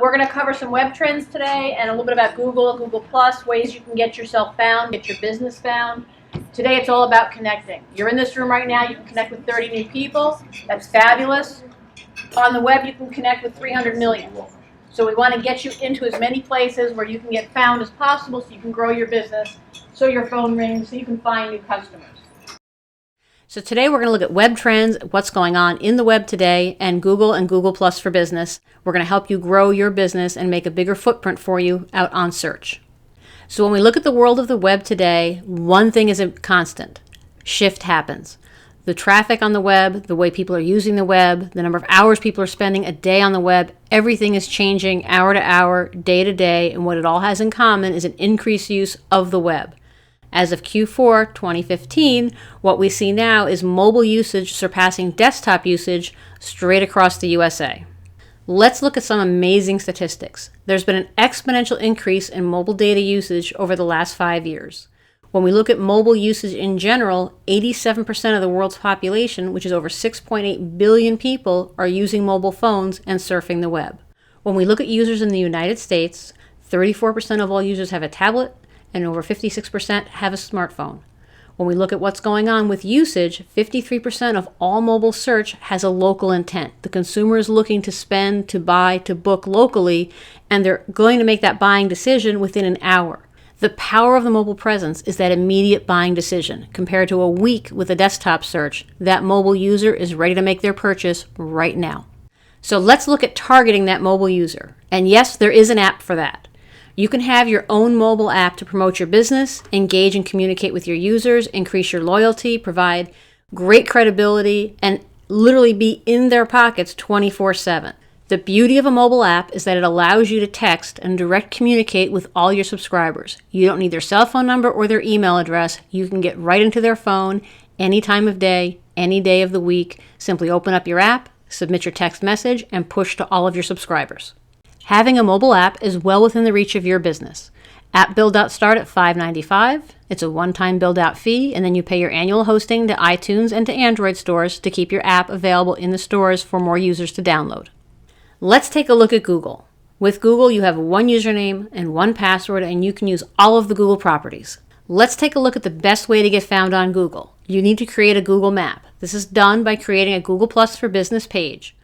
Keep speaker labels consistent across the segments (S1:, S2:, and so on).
S1: We're going to cover some web trends today and a little bit about Google, Google+, ways you can get yourself found, get your business found. Today it's all about connecting. You're in this room right now, you can connect with 30 new people. That's fabulous. On the web, you can connect with 300 million. So we want to get you into as many places where you can get found as possible so you can grow your business, so your phone rings, so you can find new customers. So today we're going to look at web trends, what's going on in the web today, and Google for Business. We're going to help you grow your business and make a bigger footprint for you out on search. So when we look at the world of the web today, one thing is a constant. Shift happens. The traffic on the web, the way people are using the web, the number of hours people are spending a day on the web, everything is changing hour to hour, day to day, and what it all has in common is an increased use of the web. As of Q4 2015, what we see now is mobile usage surpassing desktop usage straight across the USA. Let's look at some amazing statistics. There's been an exponential increase in mobile data usage over the last 5 years. When we look at mobile usage in general, 87% of the world's population, which is over 6.8 billion people, are using mobile phones and surfing the web. When we look at users in the United States, 34% of all users have a tablet, and over 56% have a smartphone. When we look at what's going on with usage, 53% of all mobile search has a local intent. The consumer is looking to spend, to buy, to book locally, and they're going to make that buying decision within an hour. The power of the mobile presence is that immediate buying decision. Compared to a week with a desktop search, that mobile user is ready to make their purchase right now. So let's look at targeting that mobile user. And yes, there is an app for that. You can have your own mobile app to promote your business, engage and communicate with your users, increase your loyalty, provide great credibility, and literally be in their pockets 24/7. The beauty of a mobile app is that it allows you to text and direct communicate with all your subscribers. You don't need their cell phone number or their email address. You can get right into their phone any time of day, any day of the week. Simply open up your app, submit your text message, and push to all of your subscribers. Having a mobile app is well within the reach of your business. App build-outs start at $5.95. It's a one-time build-out fee, and then you pay your annual hosting to iTunes and to Android stores to keep your app available in the stores for more users to download. Let's take a look at Google. With Google, you have one username and one password, and you can use all of the Google properties. Let's take a look at the best way to get found on Google. You need to create a Google map. This is done by creating a Google+ for Business page.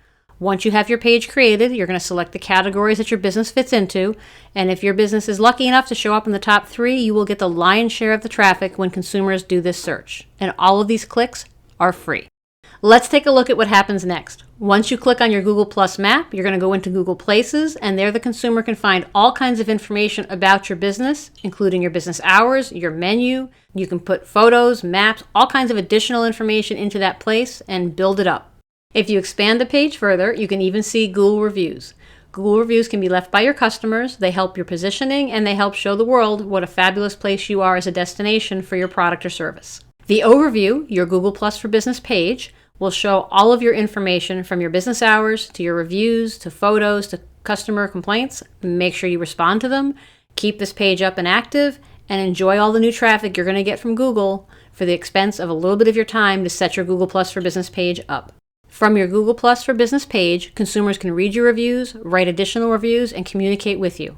S1: Once you have your page created, you're going to select the categories that your business fits into, and if your business is lucky enough to show up in the top 3, you will get the lion's share of the traffic when consumers do this search. And all of these clicks are free. Let's take a look at what happens next. Once you click on your Google+ map, you're going to go into Google Places, and there the consumer can find all kinds of information about your business, including your business hours, your menu. You can put photos, maps, all kinds of additional information into that place and build it up. If you expand the page further, you can even see Google reviews. Google reviews can be left by your customers. They help your positioning, and they help show the world what a fabulous place you are as a destination for your product or service. The overview, your Google+ for Business page, will show all of your information from your business hours to your reviews to photos to customer complaints. Make sure you respond to them. Keep this page up and active, and enjoy all the new traffic you're going to get from Google for the expense of a little bit of your time to set your Google+ for Business page up. From your Google+ for Business page, consumers can read your reviews, write additional reviews, and communicate with you.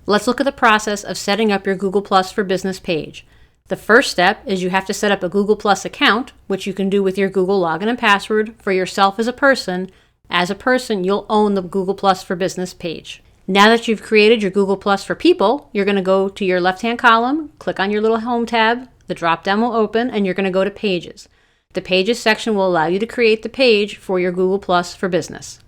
S1: Let's look at the process of setting up your Google+ for Business page. The first step is you have to set up a Google+ account, which you can do with your Google login and password for yourself as a person. As a person, you'll own the Google+ for Business page. Now that you've created your Google+ for People, you're going to go to your left-hand column, click on your little Home tab, the drop-down will open, and you're going to go to Pages. The Pages section will allow you to create the page for your Google+ for Business.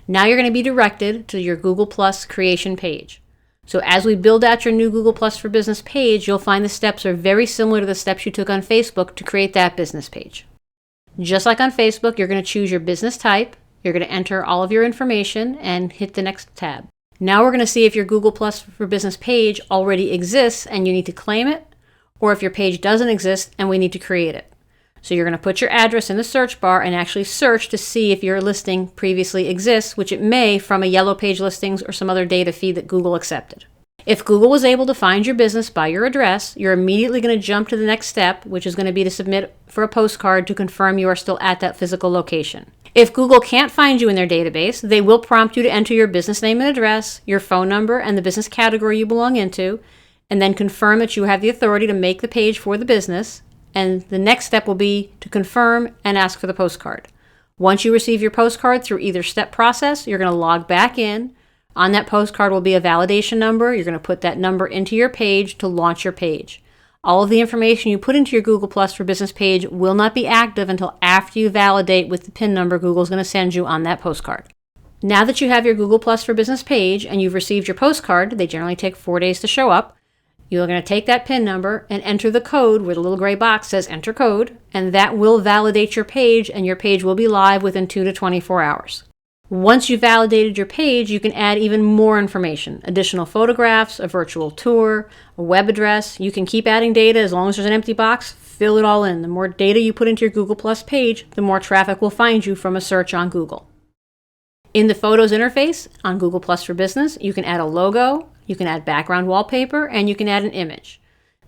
S1: Now you're going to be directed to your Google+ creation page. So as we build out your new Google+ for Business page, you'll find the steps are very similar to the steps you took on Facebook to create that business page. Just like on Facebook, you're going to choose your business type, you're going to enter all of your information, and hit the next tab. Now we're going to see if your Google+ for Business page already exists and you need to claim it, or if your page doesn't exist and we need to create it. So you're going to put your address in the search bar and actually search to see if your listing previously exists, which it may from a Yellow Page listings or some other data feed that Google accepted. If Google was able to find your business by your address, you're immediately going to jump to the next step, which is going to be to submit for a postcard to confirm you are still at that physical location.
S2: If Google can't find you in their database, they will prompt you to enter your business name and address, your phone number, and the business category you belong into, and then confirm that you have the authority to make the page for the business. And the next step will be to confirm and ask for the postcard. Once you receive your postcard through either step process, you're going to log back in. On that postcard will be a validation number. You're going to put that number into your page to launch your page. All of the information you put into your Google Plus for Business page will not be active until after you validate with the PIN number Google's going to send you on that postcard. Now that you have your Google Plus for Business page and you've received your postcard, they generally take 4 days to show up, you're going to take that PIN number and enter the code where the little gray box says enter code, and that will validate your page, and your page will be live within 2 to 24 hours. Once you've validated your page, you can add even more information, additional photographs, a virtual tour, a web address. You can keep adding data as long as there's an empty box. Fill it all in. The more data you put into your Google Plus page, the more traffic will find you from a search on Google. In the Photos interface on Google Plus for Business, you can add a logo, you can add background wallpaper, and you can add an image.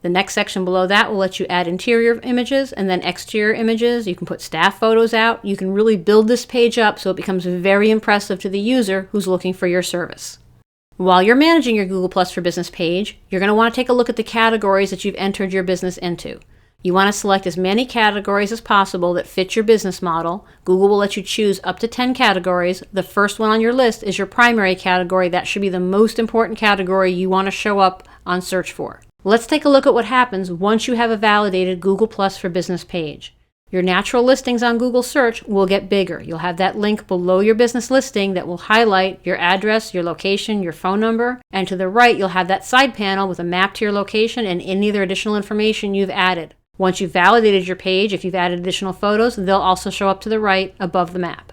S2: The next section below that will let you add interior images and then exterior images. You can put staff photos out. You can really build this page up so it becomes very impressive to the user who's looking for your service. While you're managing your Google Plus for Business page, you're going to want to take a look at the categories that you've entered your business into. You want to select as many categories as possible that fit your business model. Google will let you choose up to 10 categories. The first one on your list is your primary category. That should be the most important category you want to show up on search for. Let's take a look at what happens once you have a validated Google Plus for Business page. Your natural listings on Google search will get bigger. You'll have that link below your business listing that will highlight your address, your location, your phone number, and to the right you'll have that side panel with a map to your location and any other additional information you've added. Once you've validated your page, if you've added additional photos, they'll also show up to the right above the map.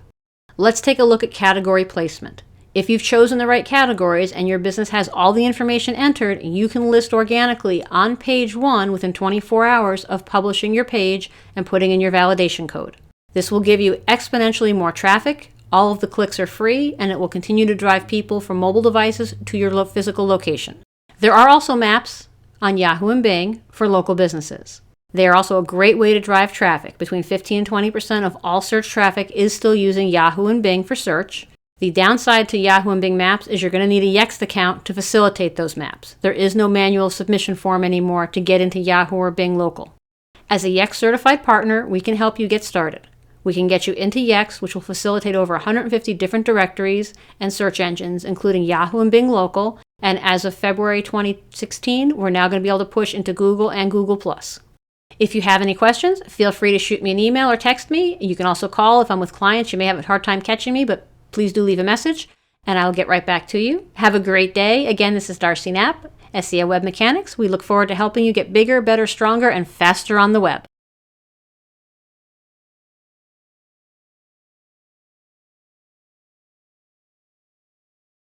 S2: Let's take a look at category placement. If you've chosen the right categories and your business has all the information entered, you can list organically on page 1 within 24 hours of publishing your page and putting in your validation code. This will give you exponentially more traffic, all of the clicks are free, and it will continue to drive people from mobile devices to your physical location. There are also maps on Yahoo and Bing for local businesses. They are also a great way to drive traffic. Between 15 and 20% of all search traffic is still using Yahoo and Bing for search. The downside to Yahoo and Bing Maps is you're going to need a Yext account to facilitate those maps. There is no manual submission form anymore to get into Yahoo or Bing Local. As a Yext certified partner, we can help you get started. We can get you into Yext, which will facilitate over 150 different directories and search engines, including Yahoo and Bing Local. And as of February 2016, we're now going to be able to push into Google and Google+. If you have any questions, feel free to shoot me an email or text me. You can also call if I'm with clients. You may have a hard time catching me, but please do leave a message, and I'll get right back to you. Have a great day. Again, this is Darcy Knapp, SEO Web Mechanics. We look forward to helping you get bigger, better, stronger, and faster on the web.